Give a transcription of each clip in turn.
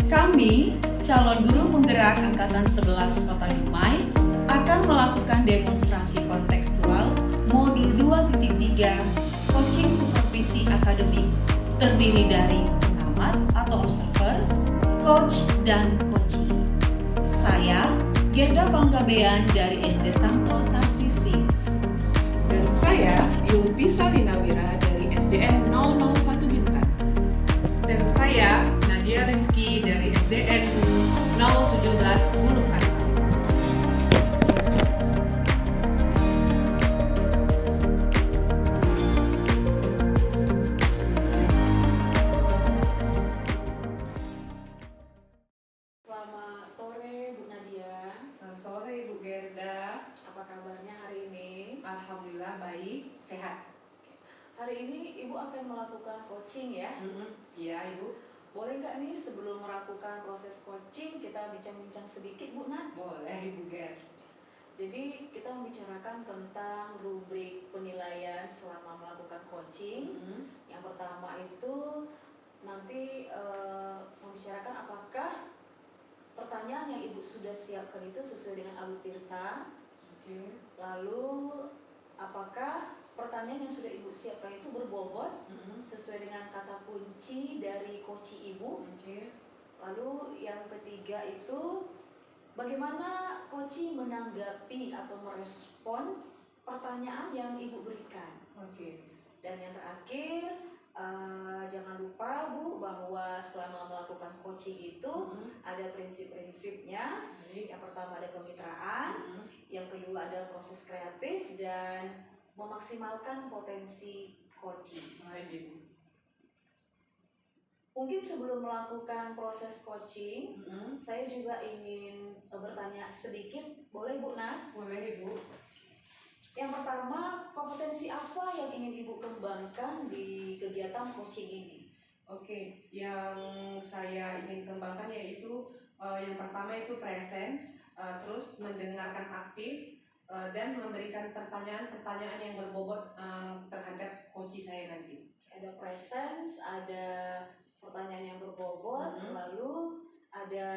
Kami, calon guru penggerak Angkatan 11 Kota Dumai, akan melakukan demonstrasi kontekstual modul 2.3 Coaching Supervisi Akademik terdiri dari pengamat atau observer, coach, dan coachee. Saya, Gerda Panggabean dari SD Santo Tarsis 6. Dan saya, Yulpisa Linawira dari SDN 001 Bintan. Dan saya, Nadia Rizky dari SDN 017 Bulukan. Selamat sore Bu Nadia. Selamat sore Bu Gerda. Apa kabarnya hari ini? Alhamdulillah baik, sehat. Hari ini Ibu akan melakukan coaching ya? Iya Ibu. Boleh nggak nih sebelum melakukan proses coaching kita bincang-bincang sedikit Bu Nat? Boleh Ibu Ger. Jadi kita membicarakan tentang rubrik penilaian selama melakukan coaching. Yang pertama itu nanti membicarakan apakah pertanyaan yang Ibu sudah siapkan itu sesuai dengan Alu Tirta. Oke. Lalu apakah pertanyaan yang sudah Ibu siapkan itu berbobot sesuai dengan kata kunci dari coachee Ibu. Oke. Lalu yang ketiga itu bagaimana coachee menanggapi atau merespon pertanyaan yang Ibu berikan. Oke. Dan yang terakhir jangan lupa Bu bahwa selama melakukan coaching itu ada prinsip-prinsipnya. Yang pertama ada kemitraan, yang kedua ada proses kreatif dan memaksimalkan potensi coaching. Baik Ibu. Mungkin sebelum melakukan proses coaching, saya juga ingin bertanya sedikit, boleh Bu Nat? Boleh Ibu. Yang pertama, kompetensi apa yang ingin Ibu kembangkan di kegiatan coaching ini? Oke, yang saya ingin kembangkan yaitu yang pertama itu presence, terus mendengarkan aktif, dan memberikan pertanyaan-pertanyaan yang berbobot terhadap coachee saya nanti. Ada presence, ada pertanyaan yang berbobot, lalu ada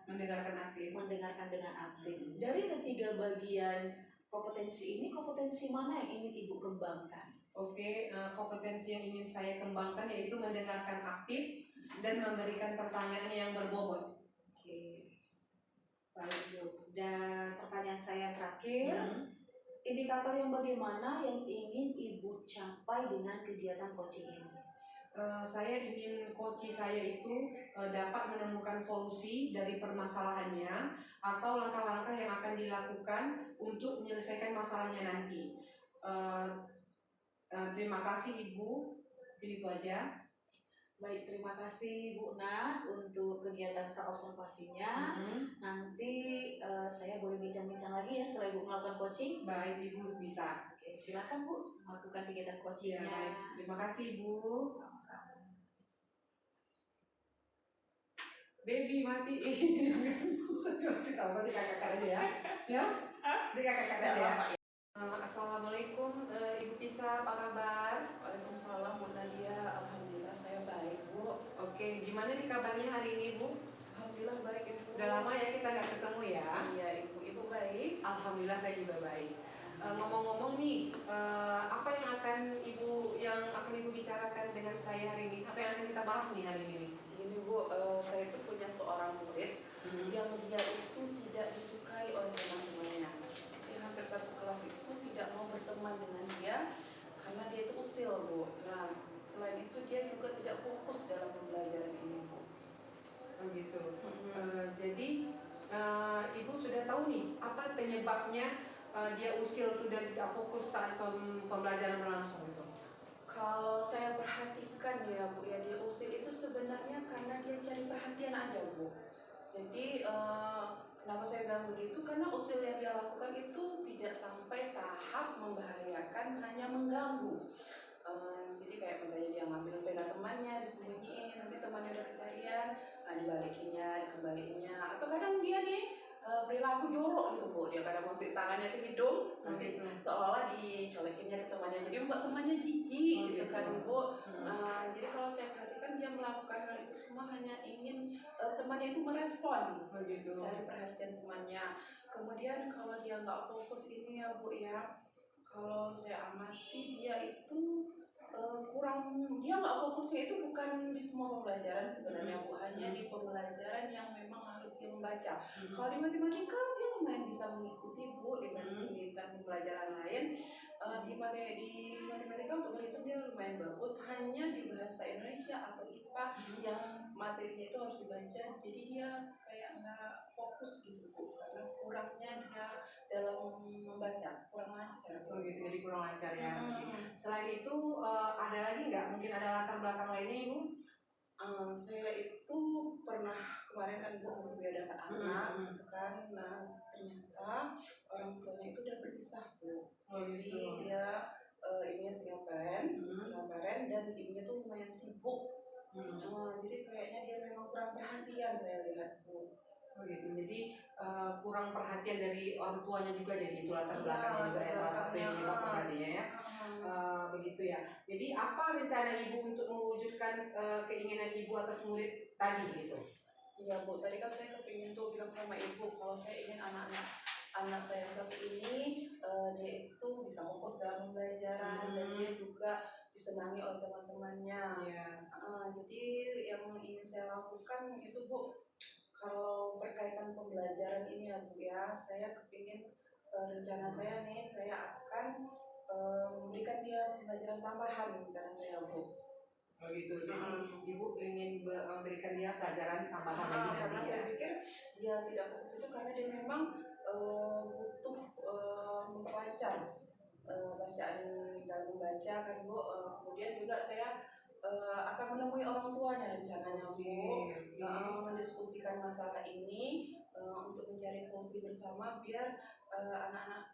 Mendengarkan aktif. mendengarkan dengan aktif. Dari ketiga bagian kompetensi ini, kompetensi mana yang ingin Ibu kembangkan? Oke, kompetensi yang ingin saya kembangkan yaitu mendengarkan aktif dan memberikan pertanyaan yang berbobot. Oke, baik Bu. Dan pertanyaan saya yang terakhir, indikator yang bagaimana yang ingin Ibu capai dengan kegiatan coaching ini? Saya ingin coachee saya itu dapat menemukan solusi dari permasalahannya atau langkah-langkah yang akan dilakukan untuk menyelesaikan masalahnya nanti. Terima kasih Ibu, itu aja. Baik, terima kasih Bu Nat untuk kegiatan praobservasinya. Nanti saya boleh bincang-bincang lagi ya setelah Ibu melakukan coaching. Baik Ibu, bisa. Oke, silakan Bu melakukan kegiatan coachingnya. Ya, baik. Terima kasih Ibu. Sama-sama. Baby mati. Kita apa sih kakak aja ya? Ya? Di kakak aja ya. Assalamualaikum Ibu Pisa, apa kabar? Waalaikumsalam Bu Nadia, alhamdulillah saya baik Bu. Oke, gimana nih kabarnya hari ini Bu? Alhamdulillah baik Ibu. Udah lama ya kita nggak ketemu ya? Iya Ibu baik. Alhamdulillah saya juga baik. Ngomong-ngomong nih, apa yang akan Ibu bicarakan dengan saya hari ini? Apa yang akan kita bahas nih hari ini? Ini Bu, saya itu punya seorang murid yang dia itu tidak disukai oleh teman-temannya. Dia hampir satu kelas itu tidak mau berteman dengan dia karena dia itu usil Bu. Nah, selain itu dia juga tidak fokus dalam pembelajaran ini Bu. Begitu. Jadi Ibu sudah tahu nih apa penyebabnya dia usil itu dan tidak fokus saat pembelajaran berlangsung itu? Kalau saya perhatikan ya Bu ya, dia usil itu sebenarnya karena dia cari perhatian aja Bu. Jadi kenapa saya bilang begitu? Karena usil yang dia lakukan itu tidak sampai tahap membahayakan, hanya mengganggu. Jadi kayak misalnya dia ngambil pena temannya, disembunyiin, nanti temannya udah kecarian, dibalikinnya, dikembaliinnya, atau kadang dia nih perilaku jorok gitu Bu, dia kadang masukin tangannya ke hidung, nanti seolah-olah dicolekinnya ke temannya, jadi membuat temannya jijik gitu kan Bu. Jadi kalau saya perhatikan kan dia melakukan hal itu semua hanya ingin temannya itu merespon, Begitu. cari perhatian temannya. Kemudian kalau dia nggak fokus ini ya Bu ya, kalau saya amati dia itu dia nggak fokusnya itu bukan di semua pembelajaran sebenarnya Bu, hanya di pembelajaran yang memang harus dia membaca. Kalau di matematika dia lumayan bisa mengikuti Bu dibandingkan pembelajaran lain. Di matematika untuk berhitung dia lumayan bagus, hanya di bahasa Indonesia atau IPA yang materinya itu harus dibaca, jadi dia kayak nggak fokus gitu Bu, karena kurangnya dia dalam membaca, kurang lancar. Oh gitu, jadi kurang lancar ya. Hmm. Selain itu ada lagi nggak? Mungkin ada latar belakang lainnya Ibu? Saya itu pernah kemarin kan Bu ngasih biodata anak gitu kan, nah ternyata orang tuanya itu udah berpisah Bu. Oh Jadi gitu. dia ibunya single parent, dan ibunya tuh lumayan sibuk. Jadi kayaknya dia memang kurang perhatian saya lihat Bu. Oh gitu. Jadi kurang perhatian dari orang tuanya juga, jadi itu latar Iya, belakangnya juga ya, salah satu yang belakangnya. menyebabkan tadinya ya. Begitu ya. Jadi apa rencana Ibu untuk mewujudkan keinginan Ibu atas murid tadi gitu? Iya Bu, tadi kan saya kepingin tuh bilang sama Ibu kalau saya ingin anak saya yang satu ini dia itu bisa fokus dalam pembelajaran dan dia juga disenangi oleh teman-temannya. Iya. Jadi yang ingin saya lakukan itu Bu, kalau berkaitan pembelajaran ini ya Bu ya, saya kepingin rencana saya nih, saya akan memberikan dia pembelajaran tambahan rencana saya Bu. Oh gitu. Jadi Ibu ingin memberikan dia pelajaran tambahan lagi Karena nanti saya ya. pikir dia tidak fokus itu karena dia memang butuh memperlancar bacaan dalam membaca kan Bu. Kemudian juga saya akan menemui orang tuanya rencananya Bu, mendiskusikan masalah ini untuk mencari solusi bersama biar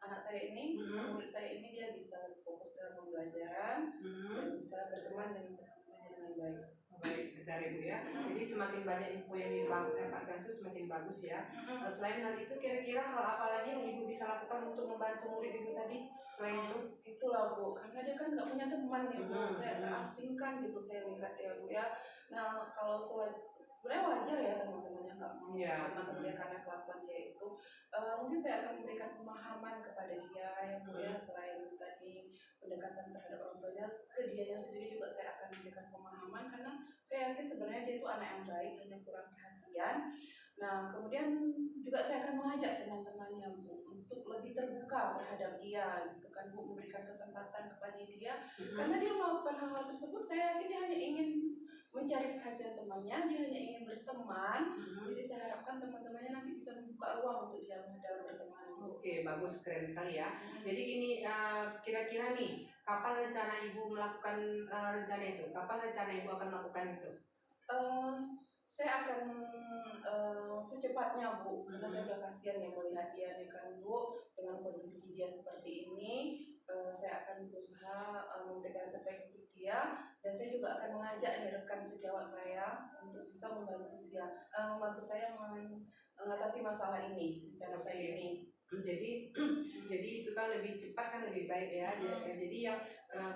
anak saya ini, murid saya ini dia bisa fokus dalam pembelajaran dan bisa berteman dengan teman-temannya dengan baik. Baik dari Ibu ya. Jadi semakin banyak info yang didapatkan itu semakin bagus ya. Selain hal itu, kira-kira hal apa lagi yang Ibu bisa lakukan untuk membantu murid Ibu tadi? Selain itu? Itulah Bu, karena dia kan nggak punya teman ya Bu, kayak terasingkan gitu saya lihat ya Bu ya. Nah kalau sebenarnya wajar ya teman-temannya nggak mau karena temannya karena kelakuan dia itu. Mungkin saya akan memberikan pemahaman kepada dia ya Bu ya, selain tadi pendekatan terhadap orang tuanya, ke dianya sendiri juga saya akan memberikan pemahaman karena saya yakin sebenarnya dia itu anak yang baik, hanya kurang perhatian. Nah kemudian juga saya akan mengajak teman-temannya Bu untuk lebih terbuka terhadap dia gitu kan Bu, memberikan kesempatan kepada dia karena dia melakukan hal tersebut. Saya yakin dia hanya ingin mencari perhatian temannya, dia hanya ingin berteman. Jadi saya harapkan teman-temannya nanti bisa membuka ruang untuk dia dalam berteman. Oke, bagus, keren sekali ya. Jadi ini kira-kira nih, kapan rencana Ibu melakukan rencana itu? Kapan rencana Ibu akan melakukan itu? Saya akan secepatnya Bu, karena saya udah kasihan ya melihat dia nih kan Bu, dengan kondisi dia seperti ini. Saya akan berusaha memberikan yang terbaik untuk dia, dan saya juga akan mengajak nih rekan sejawat saya untuk bisa membantu saya mengatasi masalah ini, rencana saya ini. Jadi itu kan lebih cepat kan lebih baik ya. Jadi yang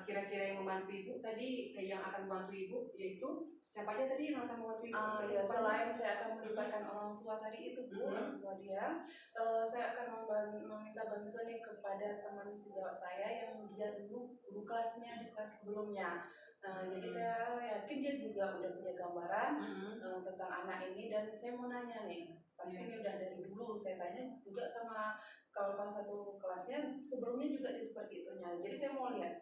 kira-kira yang membantu Ibu tadi, yang akan membantu Ibu yaitu siapa aja tadi yang akan membantu Ibu? Ya, selain saya akan melibatkan orang tua tadi itu Bu, orang tua dia, saya akan meminta bantuan nih kepada teman sejawat saya yang dia dulu guru kelasnya di kelas sebelumnya. Jadi saya yakin dia juga udah punya gambaran tentang anak ini, dan saya mau nanya nih, pasti ini udah dari dulu saya tanya juga sama kawan-kawan satu kelasnya sebelumnya juga dia seperti itunya. Jadi saya mau nanya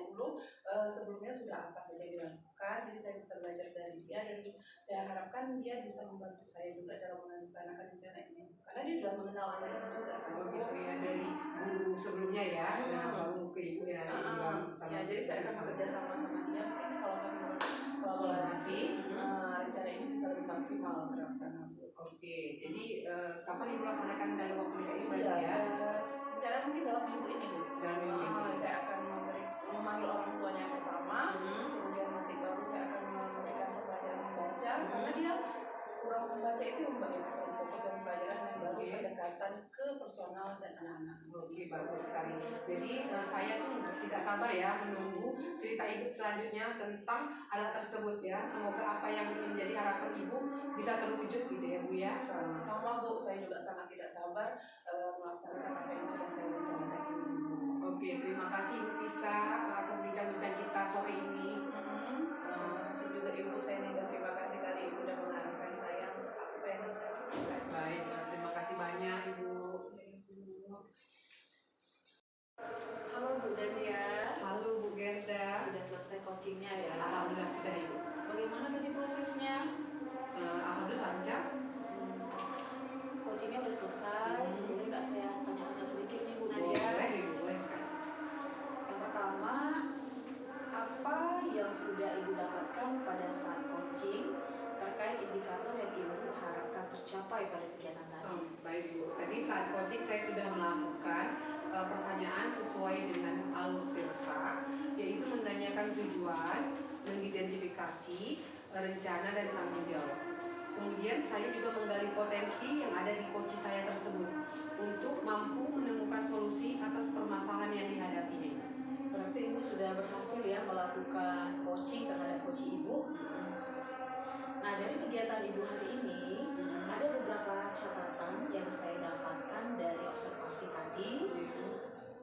dulu sebelumnya sudah apa saja dilakukan, jadi saya bisa belajar dari dia, dan saya harapkan dia bisa membantu saya juga dalam melaksanakan rencana ini karena dia sudah mengenal saya juga kan. Gitu ya, dari guru sebelumnya ya, nah baru ke Ibu ya nanti sama. Ya, jadi saya akan bekerja sama dia. Mungkin kalau kami berkolaborasi, rencana ini bisa lebih maksimal terlaksana. Oke, jadi kapan Ibu laksanakan dalam waktu dekat ini Ya, ya? rencana mungkin dalam minggu ini Bu. Dalam minggu ini. Saya akan memanggil orang tuanya yang pertama, kemudian nanti baru saya akan memberikan pembelajaran membaca karena dia kurang membaca itu membagi fokus dan pelajaran yang baru pendekatan ke personal dan anak-anak. Oke, bagus sekali. Jadi saya tuh tidak sabar ya menunggu cerita ibu selanjutnya tentang anak tersebut ya. Semoga apa yang menjadi harapan ibu bisa terwujud gitu ya Bu ya. Sama Bu, saya juga sangat tidak sabar melaksanakan apa yang sudah saya rencanakan ini. Oke, terima kasih Ibu Pisa atas bincang-bincang kita sore ini. Terima kasih juga Ibu, saya Ninda, terima kasih kali Ibu sudah mengarahkan saya untuk apa yang harus saya lakukan. Baik, terima kasih banyak Ibu. Halo Bu Dania. Halo Bu Gerda. Sudah selesai coachingnya ya? Alhamdulillah sudah Ibu. Bagaimana tadi prosesnya? Alhamdulillah lancar. Coachingnya udah selesai. Sebelumnya nggak saya tanya-tanya sedikit nih Bu Nadia. Boleh Ibu, boleh sekali. Yang pertama, apa yang sudah Ibu dapatkan pada saat coaching terkait indikator yang Ibu harapkan tercapai pada kegiatan tadi? Baik Bu, tadi saat coaching saya sudah melakukan pertanyaan sesuai dengan alur Tirta, yaitu menanyakan tujuan, mengidentifikasi rencana dan tanggung jawab. Kemudian saya juga menggali potensi yang ada di coaching saya tersebut untuk mampu menemukan solusi atas permasalahan yang dihadapinya. Berarti Ibu sudah berhasil ya melakukan coaching terhadap coaching Ibu. Nah, dari kegiatan Ibu hari ini, ada beberapa catatan yang saya dapatkan dari observasi tadi.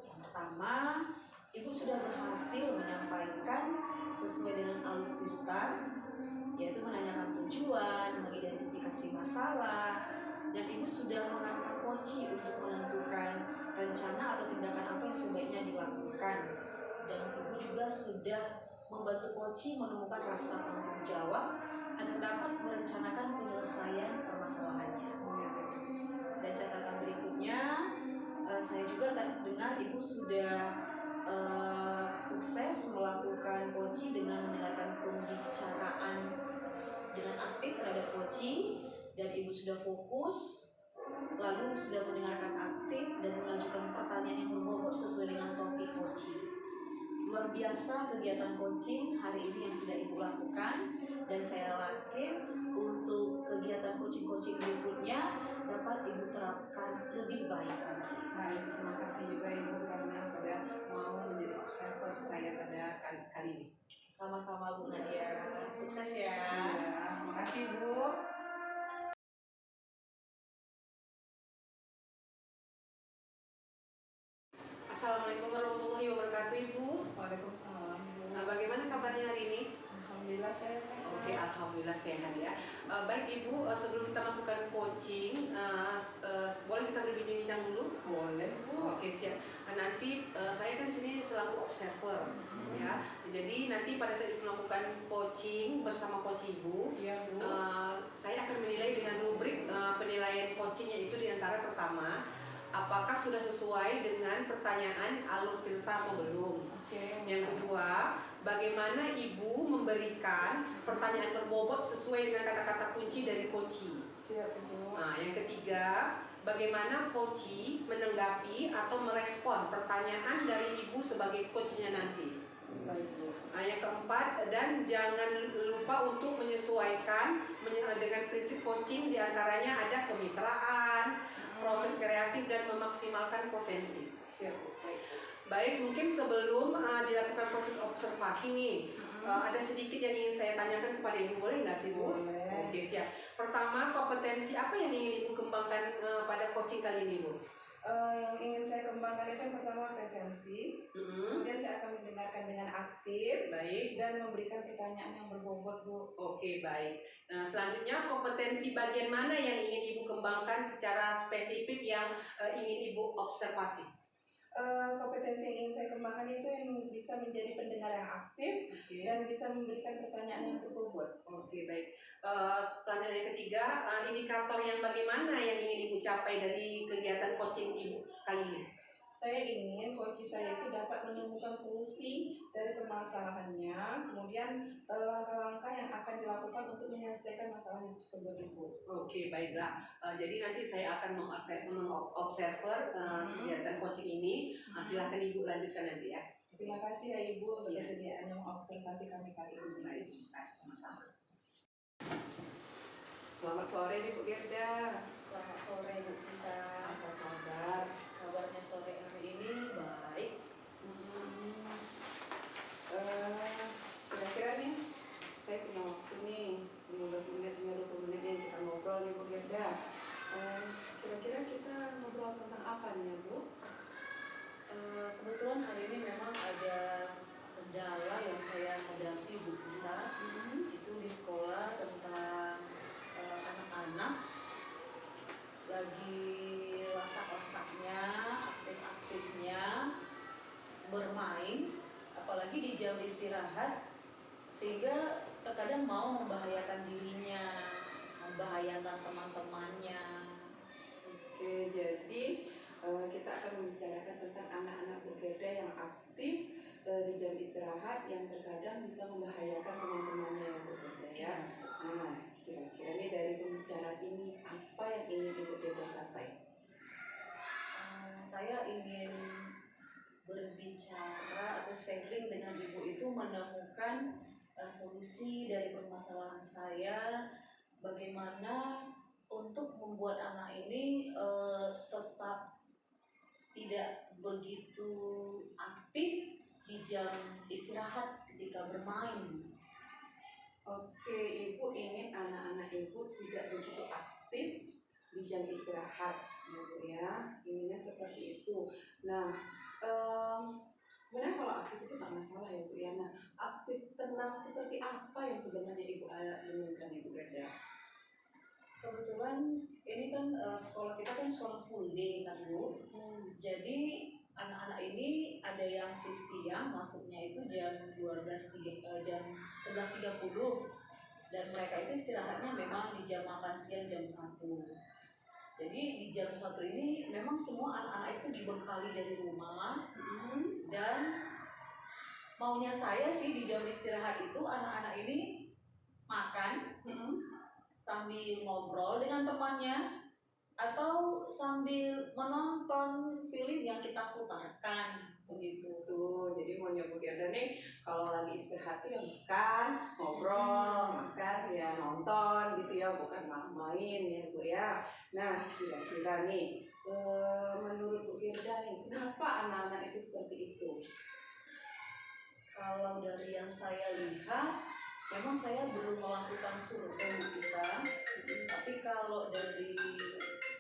Yang pertama, Ibu sudah berhasil menyampaikan sesuai dengan alur Tirta, yaitu menanyakan tujuan, mengidentifikasi masalah, dan Ibu sudah mengangkat koci untuk menentukan rencana atau tindakan apa yang sebaiknya dilakukan. Dan Ibu juga sudah membantu koci menemukan rasa tanggung jawab agar dapat merencanakan penyelesaian permasalahannya. Dan catatan berikutnya, saya juga dengar Ibu sudah sukses melakukan coaching dengan mendengarkan pembicaraan dengan aktif terhadap coaching, dan Ibu sudah fokus, lalu sudah mendengarkan aktif dan mengajukan pertanyaan yang berbobot sesuai dengan topik coaching. Luar biasa kegiatan coaching hari ini yang sudah Ibu lakukan, dan saya yakin untuk kegiatan coaching berikutnya dapat Ibu terapkan lebih baik lagi. Baik, terima kasih juga Ibu karena sudah mau menjadi observer saya pada kali ini. Sama-sama Bu Nadia, sukses ya. Ya, terima kasih Bu. Assalamualaikum warahmatullahi wabarakatuh Ibu. Waalaikumsalam. Bagaimana kabarnya hari ini? Alhamdulillah saya sehat. Oke, alhamdulillah sehat ya. Baik Ibu, sebelum kita lakukan coaching, boleh kita berbincang-bincang dulu? Boleh Bu. Oke, siap. Nanti saya kan di sini selaku observer, ya. Jadi nanti pada saat melakukan coaching bersama coach Ibu, Iya Bu. saya akan menilai dengan rubrik penilaian coachingnya itu diantara pertama, apakah sudah sesuai dengan pertanyaan alur Tirta atau belum. Oke. Yang kedua, bagaimana Ibu memberikan pertanyaan berbobot sesuai dengan kata-kata kunci dari coaching. Siap Bu. Nah, yang ketiga, bagaimana coaching menanggapi atau merespon pertanyaan dari Ibu sebagai coachnya nanti. Baik Bu. Nah, yang keempat, dan jangan lupa untuk menyesuaikan dengan prinsip coaching, diantaranya ada kemitraan, proses kreatif, dan memaksimalkan potensi. Siap Bu. Baik, mungkin sebelum dilakukan proses observasi nih, ada sedikit yang ingin saya tanyakan kepada Ibu, boleh nggak sih Bu? Boleh. Oke, siap. Pertama, kompetensi apa yang ingin Ibu kembangkan pada coaching kali ini Bu? Yang ingin saya kembangkan itu yang pertama presensi, kemudian saya akan mendengarkan dengan aktif, Baik. dan memberikan pertanyaan yang berbobot Bu. Oke, baik. Nah, selanjutnya kompetensi bagian mana yang ingin Ibu kembangkan secara spesifik yang ingin Ibu observasi? Kompetensi yang ingin saya kembangkan itu yang bisa menjadi pendengar yang aktif Oke. dan bisa memberikan pertanyaan yang berbobot. Oke, baik. Pelajaran yang ketiga, indikator yang bagaimana yang ingin Ibu capai dari kegiatan coaching Ibu kali ini? Saya ingin coach saya itu dapat menemukan solusi dari permasalahannya, kemudian langkah-langkah yang akan dilakukan untuk menyelesaikan masalah tersebut Ibu. Oke, baiklah. Jadi nanti saya akan mengobserver kegiatan coaching ini. Silahkan Ibu lanjutkan nanti ya. Terima kasih ya Ibu untuk Iya. kesediaannya mengobservasi kami kali ini. Baik, terima kasih sama-sama. Selamat sore nih Bu Gerda. Selamat sore Bu Isa. Apa kabar? Kabarnya sore hari ini baik. Kira-kira nih saya punya waktu nih 15 menit hingga 20 menit nih kita ngobrol nih Bu Gerda. Kira-kira kita ngobrol tentang apa nih ya Bu? Kebetulan hari ini memang ada kendala yang saya hadapi Bu Isa. Itu di sekolah tentang anak-anak lagi lasak-lasaknya, aktif-aktifnya bermain, apalagi di jam istirahat, sehingga terkadang mau membahayakan dirinya, membahayakan teman-temannya. Oke, jadi kita akan membicarakan tentang anak-anak Bu Gerda yang aktif di jam istirahat yang terkadang bisa membahayakan teman-temannya ya Bu Gerda ya. Nah, kira-kira nih dari pembicaraan ini apa yang ingin Ibu Gerda capai? Saya ingin berbicara atau sharing dengan Ibu itu menemukan solusi dari permasalahan saya, bagaimana untuk membuat anak ini tetap tidak begitu aktif di jam istirahat ketika bermain. Oke, Ibu ingin anak-anak Ibu tidak begitu aktif di jam istirahat, ya Bu ya. Inginnya seperti itu. Nah, sebenarnya kalau aktif itu nggak masalah ya Bu ya. Nah, aktif tenang seperti apa yang sebenarnya Ibu inginkan Ibu Gerda? Kebetulan ini kan sekolah kita kan sekolah full day kan Bu. Jadi anak-anak ini ada yang shift siang, masuknya itu jam 11.30 dan mereka itu istirahatnya memang di jam makan siang jam 1. Jadi di jam 1 ini memang semua anak-anak itu dibekali dari rumah, dan maunya saya sih di jam istirahat itu anak-anak ini makan sambil ngobrol dengan temannya atau sambil menonton film yang kita putarkan begitu. Tuh, jadi maunya Bu Gerda nih kalau lagi istirahat tuh ya makan, ngobrol, makan ya nonton gitu ya, bukan main ya Bu ya. Nah, kira-kira nih menurut Bu Gerda nih kenapa anak-anak itu seperti itu? Kalau dari yang saya lihat, memang saya belum melakukan survei bisa, tapi kalau dari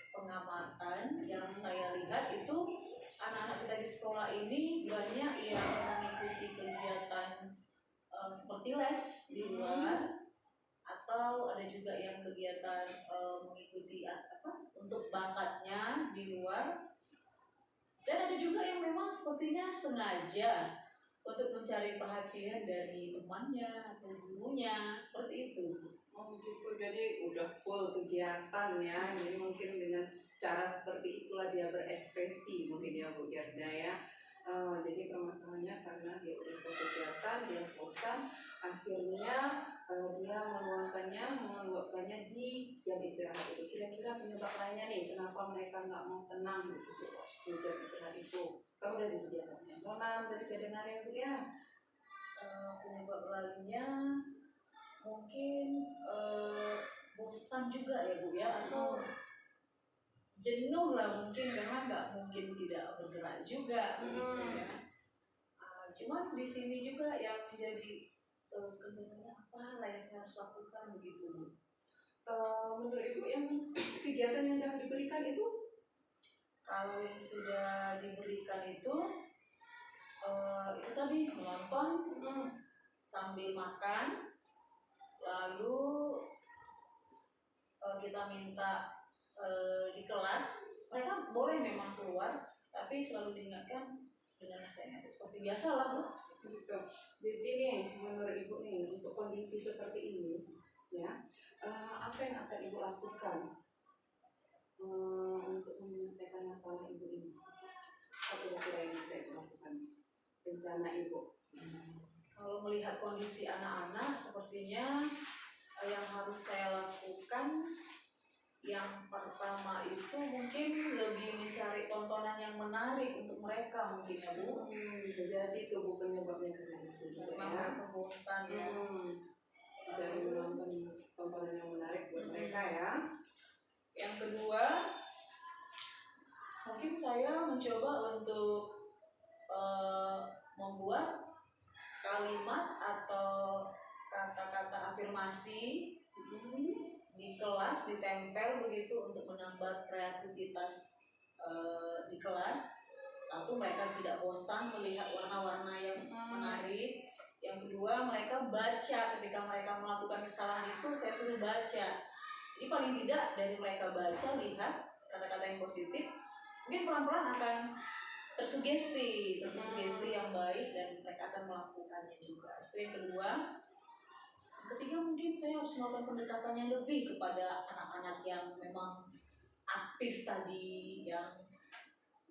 pengamatan yang saya lihat itu anak-anak kita di sekolah ini banyak yang mengikuti kegiatan seperti les di luar, atau ada juga yang kegiatan mengikuti untuk bakatnya di luar, dan ada juga yang memang sepertinya sengaja untuk mencari perhatian dari temannya atau gurunya, seperti itu. Oh gitu, jadi udah full kegiatan ya. Jadi mungkin dengan cara seperti itulah dia berekspresi mungkin ya Bu Gerda ya. Jadi permasalahannya karena dia udah full kegiatan, dia bosan, akhirnya dia meluapkannya di jam istirahat itu. Kira-kira penyebab lainnya nih, kenapa mereka nggak mau tenang gitu di jam istirahat itu? Kamu udah disediakan tontonan tadi saya dengar ya Bu ya. Penyebab lainnya mungkin bosan juga ya Bu ya, atau jenuh lah mungkin, karena nggak mungkin tidak bergerak juga gitu ya. Cuman di sini juga yang menjadi kendalanya apa lah yang saya harus lakukan begitu Bu. Menurut Ibu yang kegiatan yang sudah diberikan itu? Kalau yang sudah diberikan itu tadi menonton sambil makan, lalu kita minta di kelas mereka boleh memang keluar, tapi selalu diingatkan dengan nasihat seperti biasa lah Bu. Gitu. Jadi nih menurut Ibu nih untuk kondisi seperti ini ya, apa yang akan Ibu lakukan untuk menyelesaikan masalah Ibu ini? Apa kira-kira yang bisa Ibu lakukan? Rencana Ibu? Kalau melihat kondisi anak-anak, sepertinya yang harus saya lakukan yang pertama itu mungkin lebih mencari tontonan yang menarik untuk mereka mungkin ya Bu. Bisa jadi itu Bu penyebabnya karena itu juga ya. Memang bosan ya. mencari menonton tontonan yang menarik buat mereka ya. Yang kedua, mungkin saya mencoba untuk membuat kalimat atau kata-kata afirmasi di kelas, ditempel begitu untuk menambah kreativitas di kelas. Satu, mereka tidak bosan melihat warna-warna yang menarik. Yang kedua, mereka baca. Ketika mereka melakukan kesalahan itu, saya suruh baca. Jadi paling tidak dari mereka baca, lihat kata-kata yang positif, mungkin pelan-pelan akan tersugesti yang baik dan mereka akan melakukannya juga. Itu yang kedua. Yang ketiga, mungkin saya harus melakukan pendekatan yang lebih kepada anak-anak yang memang aktif tadi, yang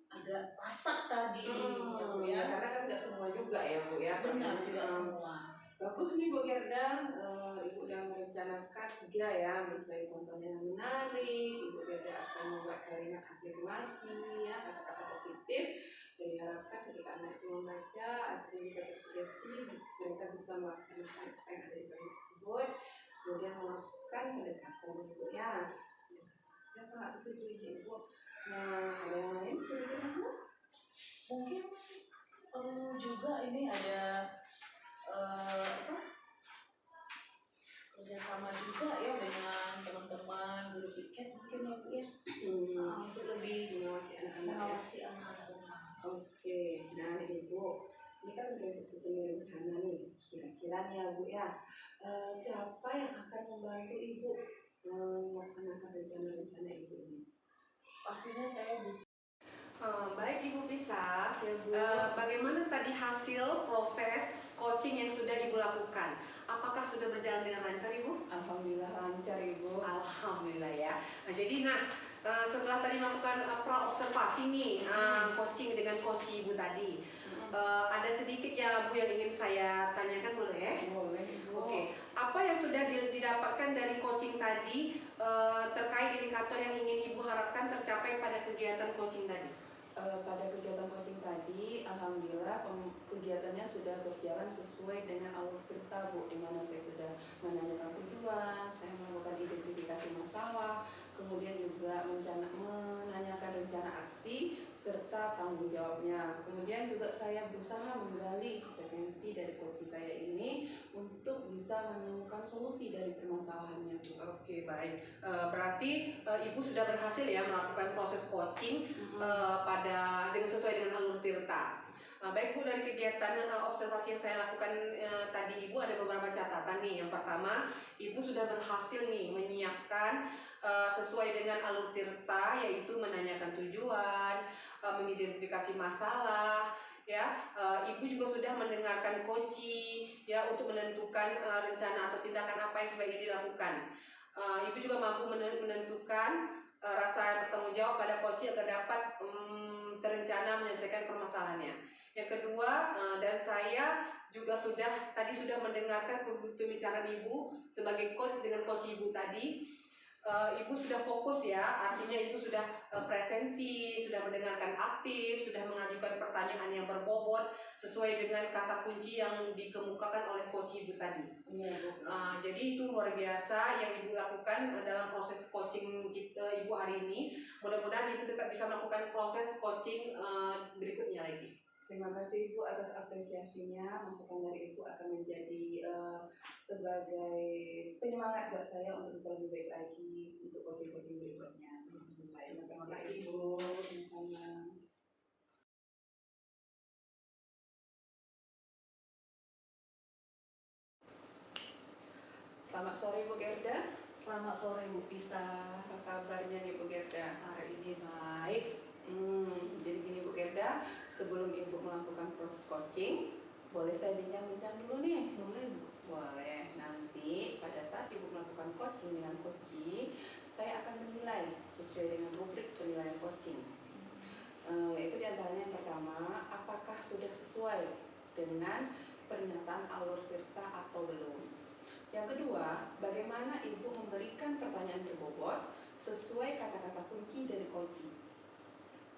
agak pasak tadi, Ya, karena kan tidak semua juga ya Bu ya. Benar, tidak semua. Bagus nih Bu Gerda, Ibu udah merencanakan 3 ya, mencari tontonan yang menarik. Ibu Gerda akan membuat kalimat afirmasi ya, kata-kata positif. Dan diharapkan ketika anak itu membaca, artinya bisa tersugesti, mereka bisa melaksanakan apa yang ada di kalimat tersebut. Kemudian melakukan pendekatan Ibu ya. Saya sangat setuju Ibu. Nah, ada yang lain kira-kira Bu? Mungkin perlu juga ini ada kerjasama juga ya dengan teman-teman guru piket mungkin ya Bu ya, untuk lebih mengawasi anak-anak. Oke, nah Ibu, ini kan udah Ibu susun rencana nih, kira-kira nih ya Bu ya, siapa yang akan membantu Ibu melaksanakan rencana-rencana Ibu ini? Pastinya saya Baik Ibu Pisa, Ya Bu. bagaimana tadi hasil proses coaching yang sudah Ibu lakukan? Apakah sudah berjalan dengan lancar Ibu? Alhamdulillah lancar Ibu. Alhamdulillah ya. Nah, jadi setelah tadi melakukan pra-observasi nih, coaching dengan coach Ibu tadi, ada sedikit ya Bu yang ingin saya tanyakan, boleh? Boleh Ibu. Oke, apa yang sudah didapatkan dari coaching tadi terkait indikator yang ingin Ibu harapkan tercapai pada kegiatan coaching tadi? Pada kegiatan coaching tadi, alhamdulillah kegiatannya sudah berjalan sesuai dengan alur cerita Bu, di mana saya sudah menanyakan tujuan, saya melakukan identifikasi masalah, kemudian juga menanyakan rencana aksi serta tanggung jawabnya. Kemudian juga saya berusaha menggali kompetensi dari coach saya ini untuk bisa menemukan solusi dari permasalahannya Bu. Oke, baik. Berarti Ibu sudah berhasil ya melakukan proses coaching dengan sesuai dengan alur tirta. Baik Bu, dari kegiatan observasi yang saya lakukan tadi Ibu ada beberapa catatan nih. Yang pertama, Ibu sudah berhasil nih menyiapkan sesuai dengan alur tirta, yaitu menanyakan tujuan, mengidentifikasi masalah, ya. Ibu juga sudah mendengarkan coaching ya untuk menentukan rencana atau tindakan apa yang sebaiknya dilakukan. Ibu juga mampu menentukan rasa bertanggung jawab pada coaching agar dapat terencana menyelesaikan permasalahannya. Yang kedua, dan saya juga sudah mendengarkan pembicaraan Ibu sebagai coach dengan coach Ibu tadi. Ibu sudah fokus ya, artinya Ibu sudah presensi, sudah mendengarkan aktif, sudah mengajukan pertanyaan yang berbobot sesuai dengan kata kunci yang dikemukakan oleh coach Ibu tadi. Jadi itu luar biasa yang Ibu lakukan dalam proses coaching Ibu hari ini. Mudah-mudahan Ibu tetap bisa melakukan proses coaching berikutnya lagi. Terima kasih Ibu atas apresiasinya. Masukan dari Ibu akan menjadi sebagai penyemangat buat saya untuk bisa lebih baik lagi untuk coaching-coaching berikutnya. Terima kasih Ibu. Sama-sama. Selamat sore Bu Gerda. Selamat sore Bu Pisa. Apa kabarnya nih Bu Gerda? Hari ini baik. Jadi gini Bu Gerda, sebelum Ibu melakukan proses coaching, boleh saya bincang-bincang dulu nih? Boleh Bu. Boleh. Nanti pada saat Ibu melakukan coaching dengan coaching, saya akan menilai sesuai dengan rubrik penilaian coaching. Itu diantaranya yang pertama, apakah sudah sesuai dengan pernyataan alur tirta atau belum. Yang kedua, bagaimana Ibu memberikan pertanyaan berbobot sesuai kata-kata kunci dari coaching.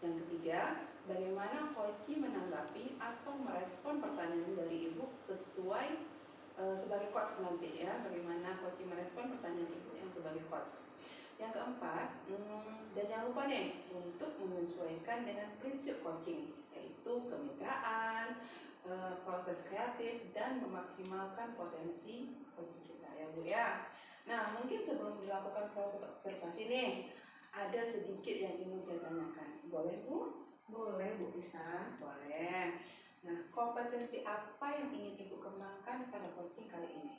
Yang ketiga, bagaimana coaching menanggapi atau merespon pertanyaan dari Ibu sesuai sebagai coach nanti ya, bagaimana coaching merespon pertanyaan ibu yang sebagai coach. Yang keempat, dan jangan lupa nih untuk menyesuaikan dengan prinsip coaching, yaitu kemitraan, proses kreatif, dan memaksimalkan potensi coaching kita ya Bu ya. Nah mungkin sebelum dilakukan proses observasi nih, ada sedikit yang ingin saya tanyakan. Boleh Bu? Boleh Bu, bisa. Boleh. Nah, kompetensi apa yang ingin Ibu kembangkan pada coaching kali ini?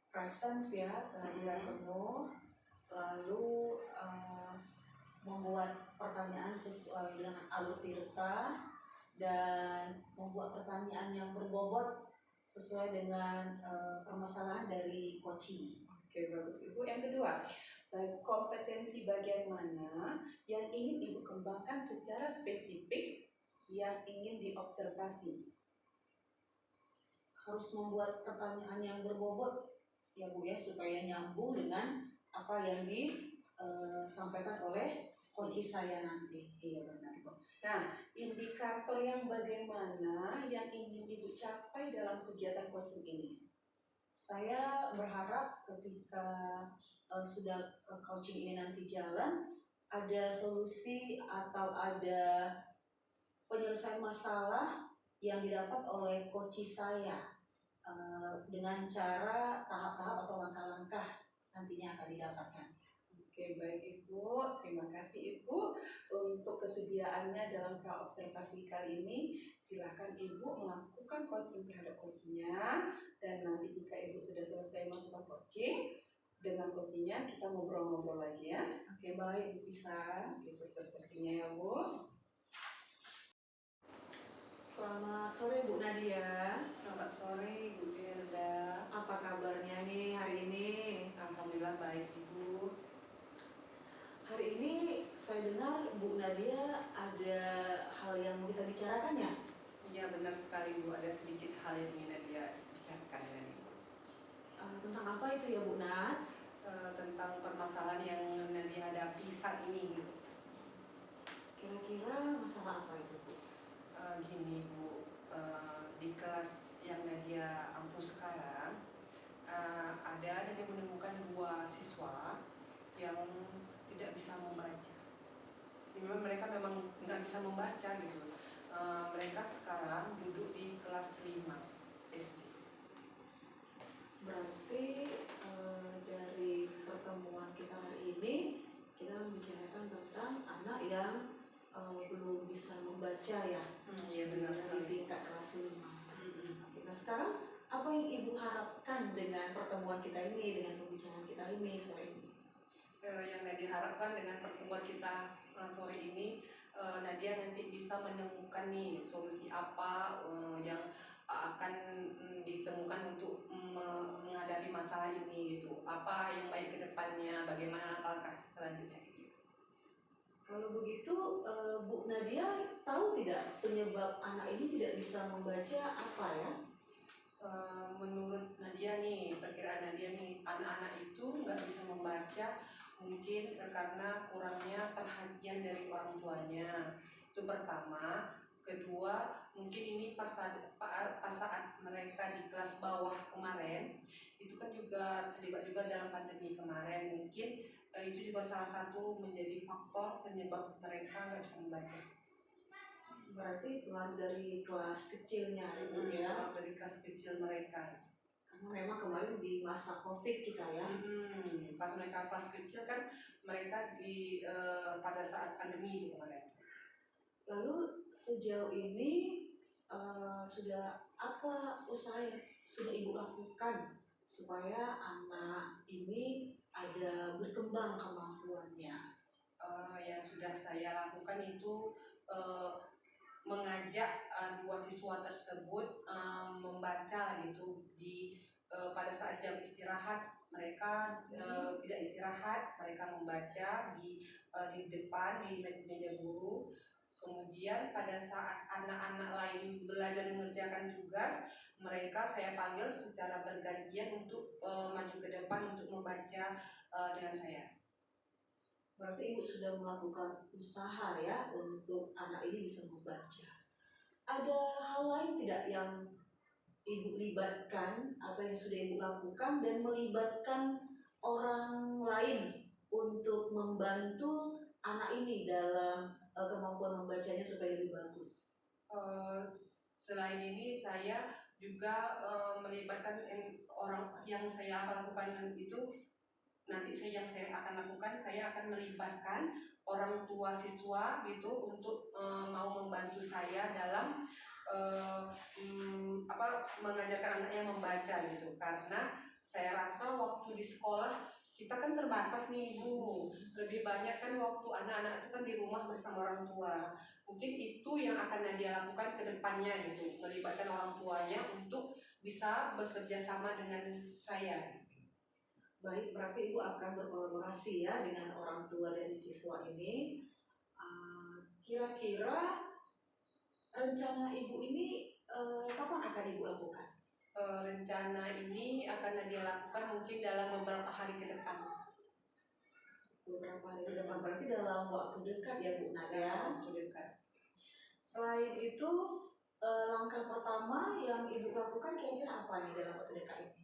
Presence ya, kehadiran penuh, lalu membuat pertanyaan sesuai dengan alur tirta, dan membuat pertanyaan yang berbobot sesuai dengan permasalahan dari coaching. Oke, bagus Ibu. Yang kedua, kompetensi bagian mana yang ingin Ibu kembangkan secara spesifik yang ingin diobservasi? Harus membuat pertanyaan yang berbobot ya Bu ya, supaya nyambung dengan apa yang disampaikan oleh coach saya nanti. Iya benar Bu. Nah, indikator yang bagaimana yang ingin Ibu capai dalam kegiatan coaching ini? Saya berharap ketika sudah coaching ini nanti jalan, ada solusi atau ada penyelesaian masalah yang didapat oleh coach saya dengan cara tahap-tahap atau langkah-langkah nantinya akan didapatkan. Oke, baik Ibu. Terima kasih Ibu untuk kesediaannya dalam praobservasi kali ini. Silakan Ibu melakukan coaching terhadap coachingnya, dan nanti jika Ibu sudah selesai melakukan coaching, dengan coachingnya kita ngobrol-ngobrol lagi ya. Oke, baik Bu bisa. Oke, sukses coachingnya ya Bu. Selamat sore Bu Nadia. Selamat sore Bu Gerda. Apa kabarnya nih hari ini? Alhamdulillah baik Ibu. Hari ini saya dengar Bu Nadia ada hal yang mau kita bicarakan ya? Iya benar sekali Bu, ada sedikit hal yang ingin Nadia bicarakan dengan Ibu. Tentang apa itu ya Bu Nat? Tentang permasalahan yang Nadia hadapi saat ini gitu. Kira-kira masalah apa itu Bu? Gini Bu, di kelas yang Nadia ampuh sekarang, ada Nadia menemukan 2 siswa yang tidak bisa membaca. Memang mereka memang nggak bisa membaca gitu. Mereka sekarang duduk di kelas 5 SD. Berarti dari pertemuan kita hari ini kita membicarakan tentang anak yang belum bisa membaca ya. Iya benar Dari sekali. tingkat kelas 5. Oke, nah sekarang apa yang Ibu harapkan dengan pertemuan kita ini, dengan pembicaraan kita ini sore ini? Yang Nadia harapkan dengan pertemuan kita sore ini, Nadia nanti bisa menemukan nih solusi apa yang akan ditemukan untuk menghadapi masalah ini gitu. Apa yang baik ke depannya, bagaimana langkah selanjutnya gitu. Kalau begitu Bu Nadia tahu tidak penyebab anak ini tidak bisa membaca apa ya? Menurut Nadia nih, perkiraan Nadia nih, anak-anak itu nggak bisa membaca mungkin karena kurangnya perhatian dari orang tuanya. Itu pertama. Kedua, mungkin ini pas saat mereka di kelas bawah kemarin, itu kan juga terlibat juga dalam pandemi kemarin. Mungkin itu juga salah satu menjadi faktor penyebab mereka nggak bisa membaca. Berarti pengaruh dari kelas kecilnya Ibu ya? Dari kelas kecil mereka. Karena memang kemarin di masa COVID kita ya. Pas mereka kelas kecil kan mereka pada saat pandemi itu kemarin. Lalu sejauh ini sudah apa usaha yang sudah Ibu lakukan supaya anak ini ada berkembang kemampuannya? Yang sudah saya lakukan itu mengajak 2 siswa tersebut membaca gitu pada saat jam istirahat. Mereka tidak istirahat, mereka membaca di depan di meja guru. Kemudian pada saat anak-anak lain belajar mengerjakan tugas, mereka saya panggil secara bergantian untuk maju ke depan untuk membaca dengan saya. Berarti Ibu sudah melakukan usaha ya untuk anak ini bisa membaca. Ada hal lain tidak yang Ibu libatkan apa yang sudah Ibu lakukan dan melibatkan orang lain untuk membantu anak ini dalam kemampuan membacanya supaya lebih bagus? Selain ini saya juga melibatkan orang yang saya lakukan itu. Nanti yang saya akan lakukan, saya akan melibatkan orang tua siswa gitu untuk mau membantu saya dalam mengajarkan anaknya membaca gitu, karena saya rasa waktu di sekolah kita kan terbatas nih Bu, lebih banyak kan waktu anak-anak itu kan di rumah bersama orang tua. Mungkin itu yang akan Nadia lakukan ke depannya gitu, melibatkan orang tuanya untuk bisa bekerja sama dengan saya. Baik, berarti Ibu akan berkolaborasi ya dengan orang tua dari siswa ini. Kira-kira rencana Ibu ini kapan akan Ibu lakukan? Rencana ini akan Nadia lakukan mungkin dalam beberapa hari ke depan. Beberapa hari ke depan, berarti dalam waktu dekat ya Bu Nadia? Waktu dekat. Selain itu, langkah pertama yang Ibu lakukan kira-kira apa nih dalam waktu dekat ini?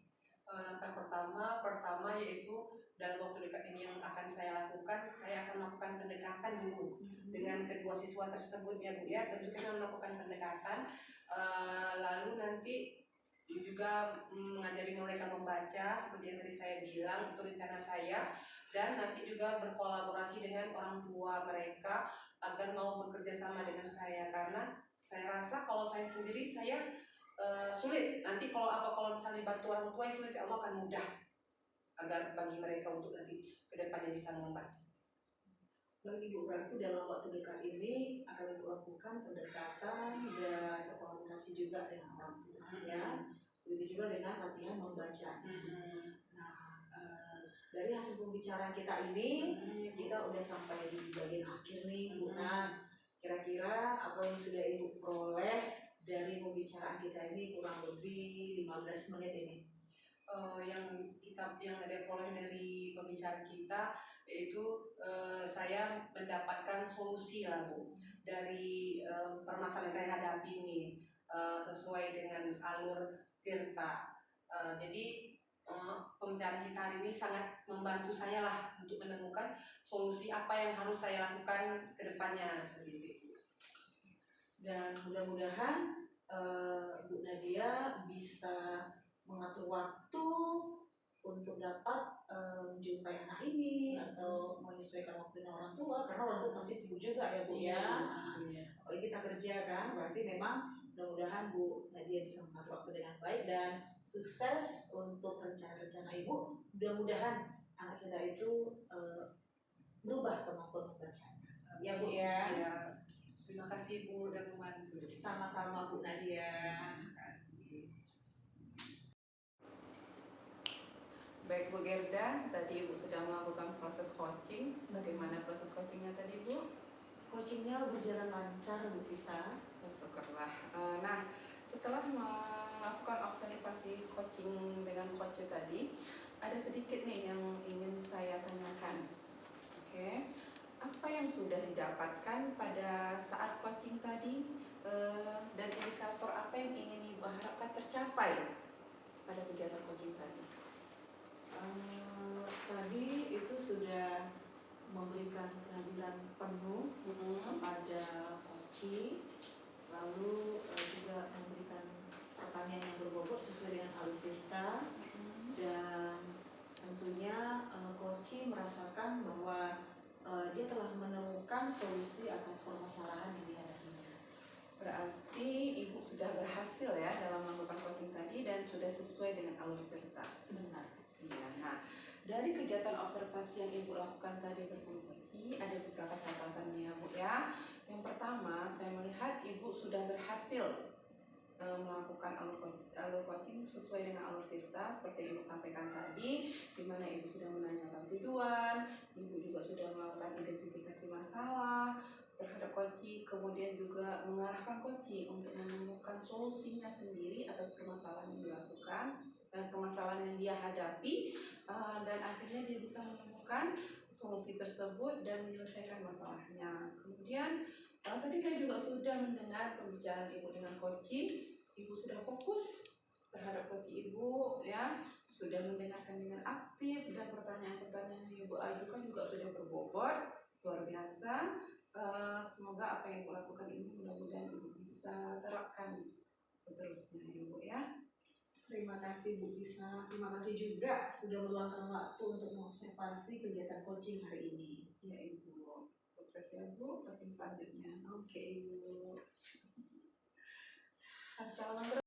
Langkah pertama yaitu dalam waktu dekat ini yang akan saya lakukan, saya akan melakukan pendekatan dulu dengan kedua siswa tersebut ya Bu ya. Tentu kita melakukan pendekatan, lalu nanti juga mengajari mereka membaca seperti yang tadi saya bilang, itu rencana saya. Dan nanti juga berkolaborasi dengan orang tua mereka agar mau bekerja sama dengan saya, karena saya rasa kalau saya sendiri saya sulit. Nanti kalau misalnya bantu orang tua itu insya Allah akan mudah agar bagi mereka untuk nanti kedepannya bisa membaca. Baik Ibu, berarti dalam waktu dekat ini akan Ibu lakukan pendekatan dan berkolaborasi juga dengan orang tua ya. Begitu juga dengan latihan membaca. Dari hasil pembicaraan kita ini, kita udah sampai di bagian akhir nih Bu Nat. Kira-kira apa yang sudah Ibu peroleh dari pembicaraan kita ini kurang lebih 15 menit ini? Yang ada peroleh dari pembicaraan kita yaitu saya mendapatkan solusi lah Bu dari permasalahan yang saya hadapi ini, sesuai dengan alur Tirta. Jadi pembicaraan kita hari ini sangat membantu saya lah untuk menemukan solusi apa yang harus saya lakukan ke depannya seperti itu. Dan mudah-mudahan Bu Nadia bisa mengatur waktu untuk dapat menjumpai anak ini atau menyesuaikan waktu dengan orang tua, karena orang tua pasti sibuk juga ya Bu ya. Apalagi kita kerja kan, berarti memang mudah-mudahan Bu Nadia bisa mengatur waktu dengan baik dan sukses untuk rencana-rencana Ibu. Mudah-mudahan anak kita itu berubah kemampuan membacanya. Ya Bu ya. Ya, terima kasih Bu udah membantu. Sama-sama Bu Nadia. Terima kasih. Baik Bu Gerda, tadi Ibu sedang melakukan proses coaching. Bagaimana proses coachingnya tadi Bu? Coachingnya berjalan lancar Bu Pisa. Syukurlah. Nah, setelah melakukan observasi coaching dengan coach tadi, ada sedikit nih yang ingin saya tanyakan. Oke, apa yang sudah didapatkan pada saat coaching tadi, dan indikator apa yang ingin Ibu harapkan tercapai pada kegiatan coaching tadi? Tadi itu sudah memberikan kehadiran penuh kepada coaching, lalu juga memberikan pertanyaan yang berbobot sesuai dengan alur Tirta, dan tentunya coaching merasakan bahwa dia telah menemukan solusi atas permasalahan yang dihadapinya. Berarti Ibu sudah berhasil ya dalam melakukan coaching tadi dan sudah sesuai dengan alur Tirta. Benar. Ya, nah dari kegiatan observasi yang Ibu lakukan tadi bersama coaching ada beberapa catatannya Bu ya. Yang pertama, saya melihat Ibu sudah berhasil melakukan alur coaching sesuai dengan alur Tirta seperti Ibu sampaikan tadi, di mana Ibu sudah menanyakan tujuan, Ibu juga sudah melakukan identifikasi masalah terhadap coaching, kemudian juga mengarahkan coaching untuk menemukan solusinya sendiri atas permasalahan yang dilakukan dan permasalahan yang dia hadapi, dan akhirnya dia bisa menemukan solusi tersebut dan menyelesaikan masalahnya. Kemudian tadi saya juga sudah mendengar pembicaraan Ibu dengan coaching. Ibu sudah fokus terhadap coach Ibu ya, sudah mendengarkan dengan aktif dan pertanyaan-pertanyaan yang Ibu ajukan juga sudah berbobot, luar biasa. Semoga apa yang Ibu lakukan ini mudah-mudahan Ibu bisa terapkan seterusnya Ibu ya. Terima kasih Bu Bisa. Terima kasih juga sudah meluangkan waktu untuk mengobservasi kegiatan coaching hari ini. Ya Ibu, sukses ya Bu, coaching selanjutnya. Oke Ibu. Assalamualaikum.